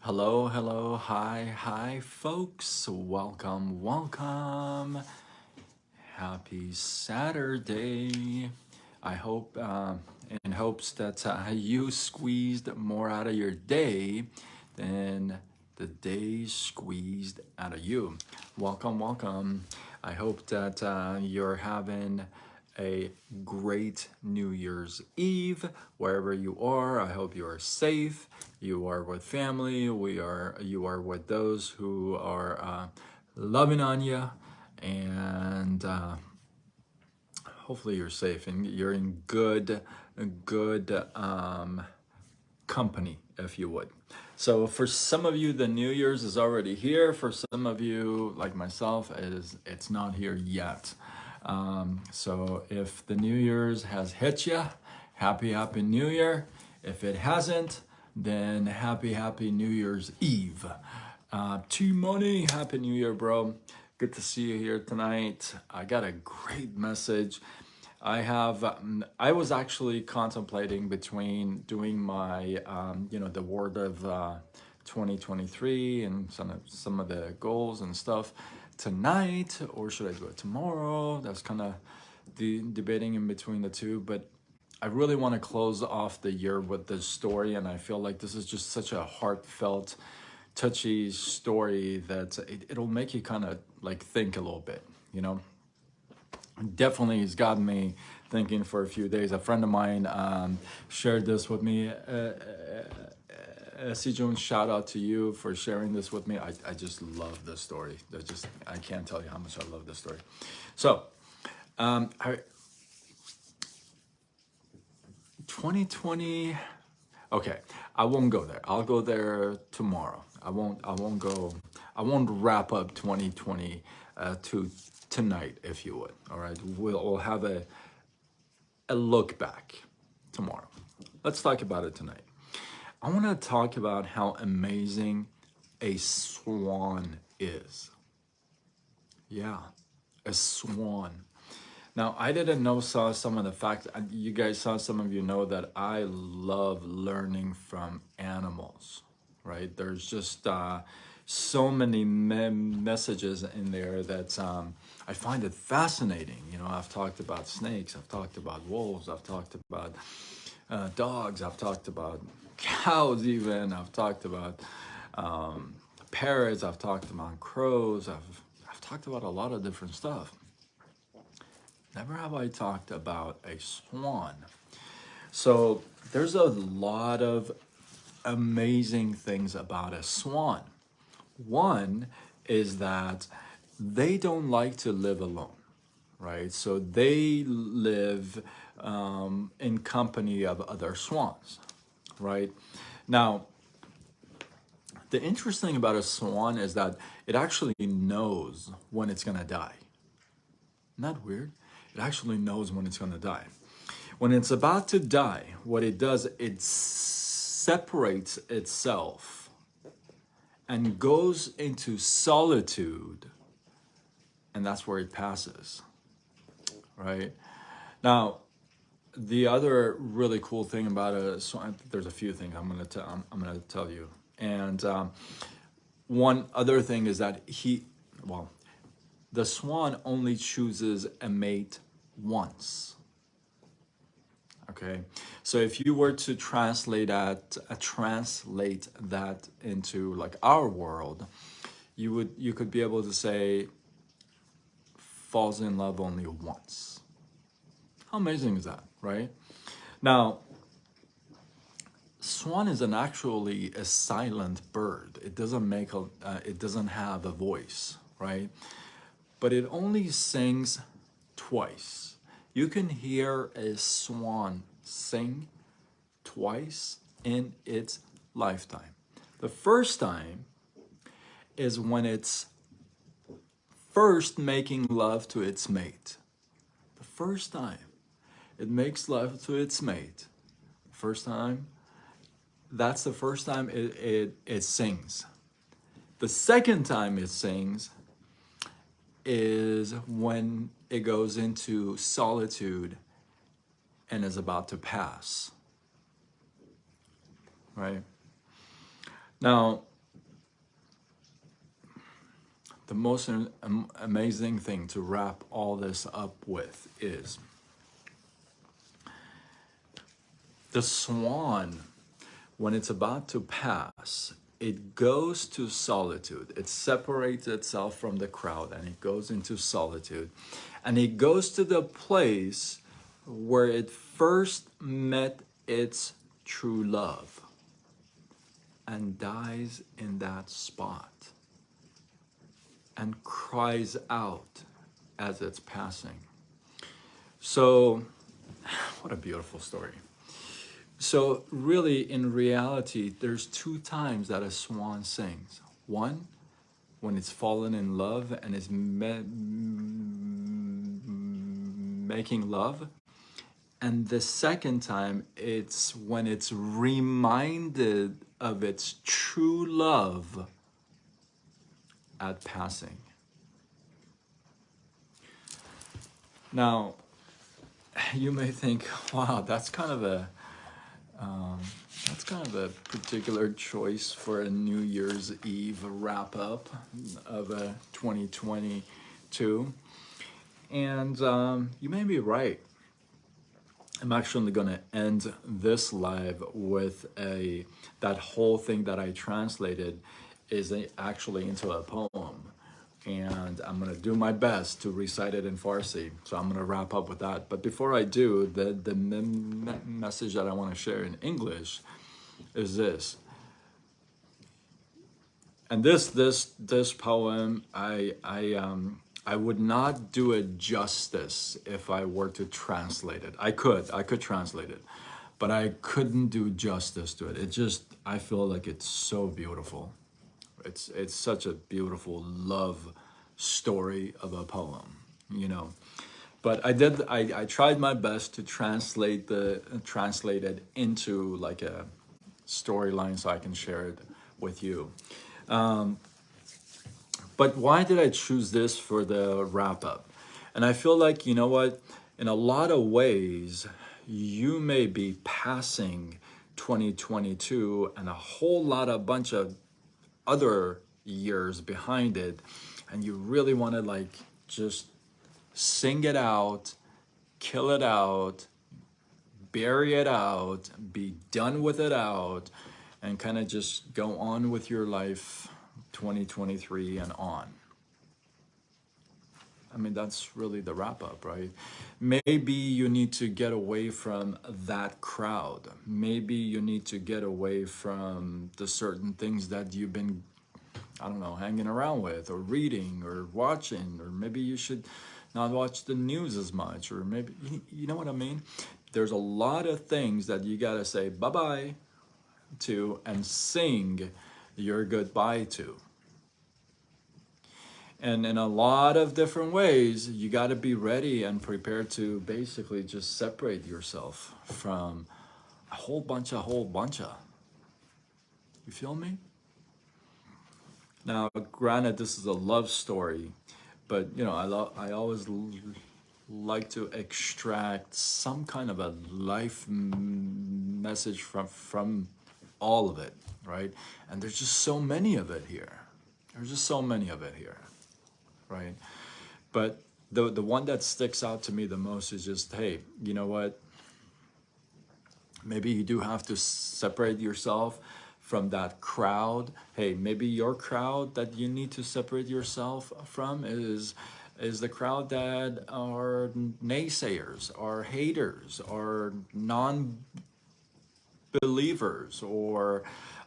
Hello, hello, hi, folks. Welcome. Happy Saturday. I hope, in hopes that you squeezed more out of your day than the day squeezed out of you. Welcome. I hope that you're having a great New Year's Eve wherever you are. I hope you are safe. You are with family. You are with those who are loving on you, and hopefully you're safe and you're in good company, if you would. So for some of you, the New Year's is already here. For some of you, like myself, it's not here yet. So if the New Year's has hit you, happy New Year. If it hasn't, then happy New Year's Eve. T-Money, happy New Year, bro. Good to see you here tonight. I got a great message. I was actually contemplating between doing my, the word of 2023 and some of the goals and stuff tonight, or should I do it tomorrow? That's kind of debating in between the two, but I really want to close off the year with this story, and I feel like this is just such a heartfelt, touchy story that it'll make you kind of like think a little bit, you know? Definitely has gotten me thinking for a few days. A friend of mine shared this with me. C. Jones, shout out to you for sharing this with me. I just love this story. I can't tell you how much I love this story. So, 2020. Okay, I won't go there. I'll go there tomorrow. I won't wrap up 2020 to tonight, if you would. All right, we'll have a look back tomorrow. Let's talk about it tonight. I want to talk about how amazing a swan is. Yeah, a swan. Now, I didn't know, saw some of the facts. You guys saw, some of you know that I love learning from animals, right? There's just so many messages in there that I find it fascinating. You know, I've talked about snakes, I've talked about wolves, I've talked about dogs, I've talked about cows even, I've talked about parrots, I've talked about crows, I've talked about a lot of different stuff. Never have I talked about a swan. So there's a lot of amazing things about a swan. One is that they don't like to live alone, right? So they live in company of other swans, right? Now, the interesting thing about a swan is that it actually knows when it's gonna die. Isn't that weird? It actually knows when it's going to die. When it's about to die, what it does, it separates itself and goes into solitude, and that's where it passes, right? Now, the other really cool thing about a swan, there's a few things I'm gonna tell you, and one other thing is that the swan only chooses a mate once. Okay, so if you were to translate that into like our world, you could be able to say falls in love only once. How amazing is that, right? Now, swan is actually a silent bird. It doesn't have a voice, right? But it only sings twice. You can hear a swan sing twice in its lifetime. The first time is when it's first making love to its mate. The first time it makes love to its mate. First time, that's the first time it sings. The second time it sings is when it goes into solitude and is about to pass, right? Now, the most amazing thing to wrap all this up with is the swan, when it's about to pass, it goes to solitude. It separates itself from the crowd and it goes into solitude. And it goes to the place where it first met its true love and dies in that spot and cries out as it's passing. So, what a beautiful story. So really, in reality, there's two times that a swan sings. One, when it's fallen in love and is making love. And the second time, it's when it's reminded of its true love at passing. Now, you may think, wow, that's kind of a particular choice for a New Year's Eve wrap up of a 2022. And you may be right. I'm actually going to end this live with that whole thing that I translated is actually into a poem. And I'm going to do my best to recite it in Farsi. So I'm going to wrap up with that. But before I do, the message that I want to share in English is this. And this poem, I would not do it justice if I were to translate it. I could translate it, but I couldn't do justice to it. I feel like it's so beautiful. It's such a beautiful love story of a poem, you know. But I tried my best to translate it into like a storyline so I can share it with you. But why did I choose this for the wrap up? And I feel like, you know what, in a lot of ways, you may be passing 2022 and a whole bunch of other years behind it, and you really want to like just sing it out, kill it out, bury it out, be done with it out, and kind of just go on with your life 2023 and on. I mean, that's really the wrap up, right? Maybe you need to get away from that crowd. Maybe you need to get away from the certain things that you've been, I don't know, hanging around with or reading or watching, or maybe you should not watch the news as much, or maybe, you know what I mean? There's a lot of things that you gotta say bye-bye to and sing your goodbye to. And in a lot of different ways, you got to be ready and prepared to basically just separate yourself from a whole bunch of. You feel me? Now, granted, this is a love story, but you know, I always like to extract some kind of a life message from all of it, right? And there's just so many of it here. Right? But the one that sticks out to me the most is just, hey, you know what? Maybe you do have to separate yourself from that crowd. Hey, maybe your crowd that you need to separate yourself from is the crowd that are naysayers, or haters, or non-believers, or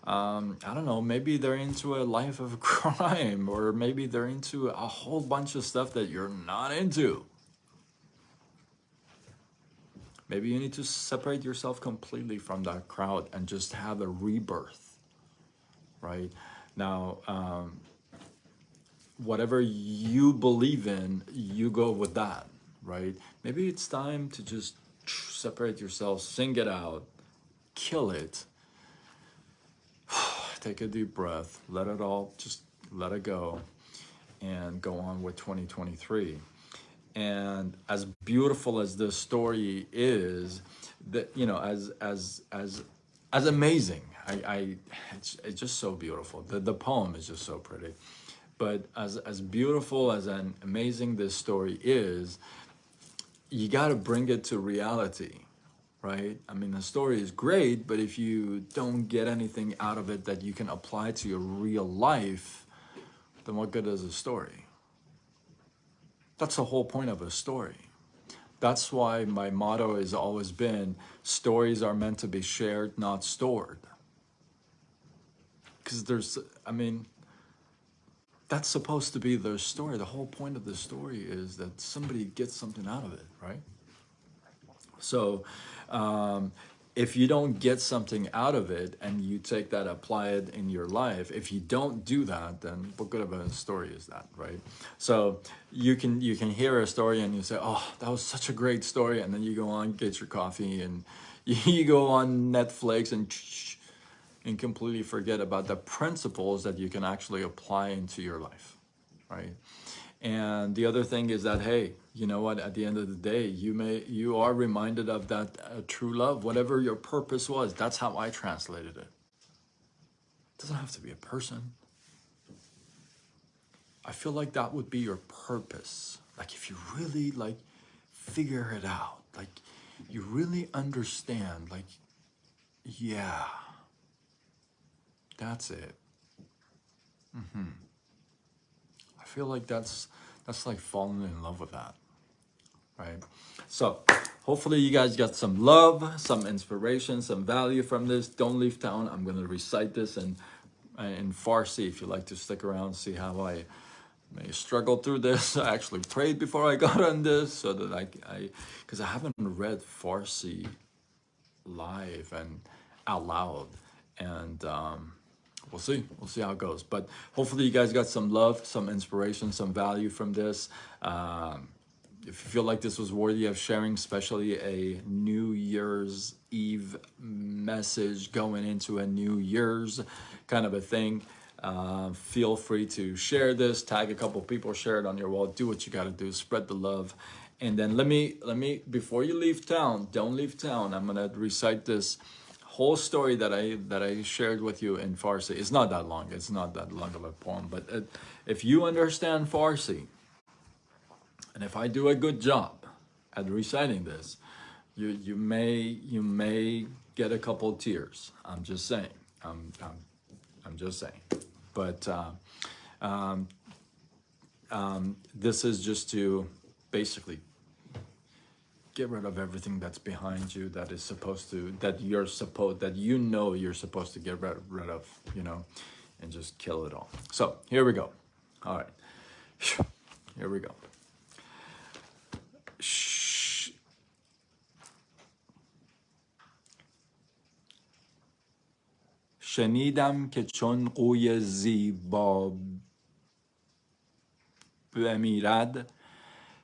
I don't know, maybe they're into a life of crime, or maybe they're into a whole bunch of stuff that you're not into. Maybe you need to separate yourself completely from that crowd and just have a rebirth, right? Now, whatever you believe in, you go with that, right? Maybe it's time to just separate yourself, sing it out, kill it. Take a deep breath, let it go, and go on with 2023. And as beautiful as this story is, that, you know, as amazing, it's just so beautiful. The poem is just so pretty. But as beautiful as an amazing this story is, you got to bring it to reality, right? I mean, the story is great, but if you don't get anything out of it that you can apply to your real life, then what good is a story? That's the whole point of a story. That's why my motto has always been, stories are meant to be shared, not stored. Because I mean, that's supposed to be the story. The whole point of the story is that somebody gets something out of it, right? So if you don't get something out of it and you take that, apply it in your life, if you don't do that, then what good of a story is that, right? So you can hear a story and you say, oh, that was such a great story, and then you go on, get your coffee, and you go on Netflix and completely forget about the principles that you can actually apply into your life, right? And the other thing is that, hey, you know what, at the end of the day, you are reminded of that true love, whatever your purpose was. That's how I translated it. It doesn't have to be a person. I feel like that would be your purpose. Like if you really like figure it out, like you really understand, like, yeah, that's it. I feel like that's like falling in love with that, right? So hopefully you guys got some love, some inspiration, some value from this. Don't leave town. I'm going to recite this in Farsi if you like to stick around, see how I may struggle through this. I actually prayed before I got on this so that because I haven't read Farsi live and out loud, and we'll see how it goes. But hopefully you guys got some love, some inspiration, some value from this. If you feel like this was worthy of sharing, especially a New Year's Eve message going into a New Year's kind of a thing, feel free to share this, tag a couple people, share it on your wall, do what you got to do, spread the love. And then let me, before you leave town, don't leave town, I'm going to recite this whole story that I shared with you in Farsi. It's not that long. It's not that long of a poem, but if you understand Farsi, and if I do a good job at reciting this, you may get a couple of tears. I'm just saying. I'm just saying. But this is just to basically get rid of everything that's behind you that is supposed to, that you're supposed to get rid of, and just kill it all. So here we go. All right. Here we go. شنیدم که چون قوی زیبا بمیرد،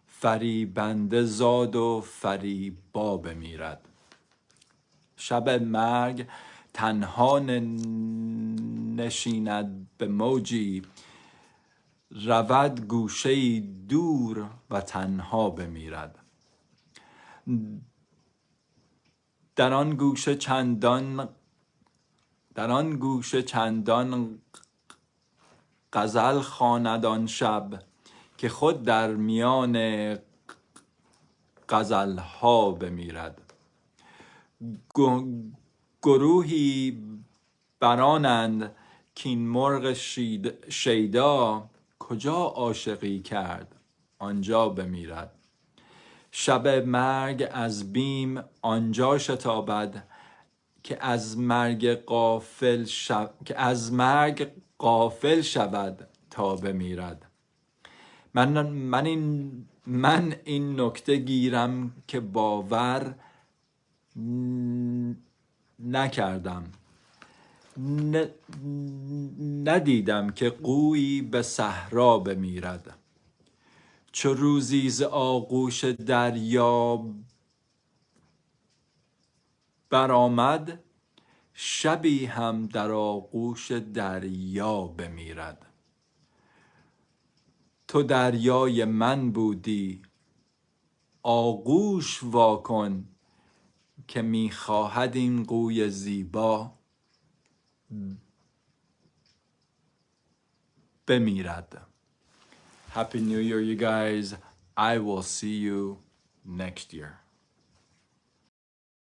فریبنده زاد و فریبا بمیرد. شب مرگ تنها نشیند به موجی، رود گوشه‌ای دور و تنها بمیرد. در آن گوشه چندان غزل خواند آن شب، که خود در میان غزلها بمیرد. گروهی برانند کین مرغ شیدا، کجا عاشقی کرد آنجا بمیرد. شب مرگ از بیم آنجا شتابد، که از مرگ غافل شود تا بمیرد. من این نکته گیرم که باور نکردم، ندیدم که قویی به صحرا بمیرد. چو روزی ز آغوش دریا برآمد، شبی هم در آغوش دریا بمیرد. تو دریای من بودی، آغوش واکن، که میخواهد این قوی زیبا بمیرد. Happy New Year, you guys. I will see you next year.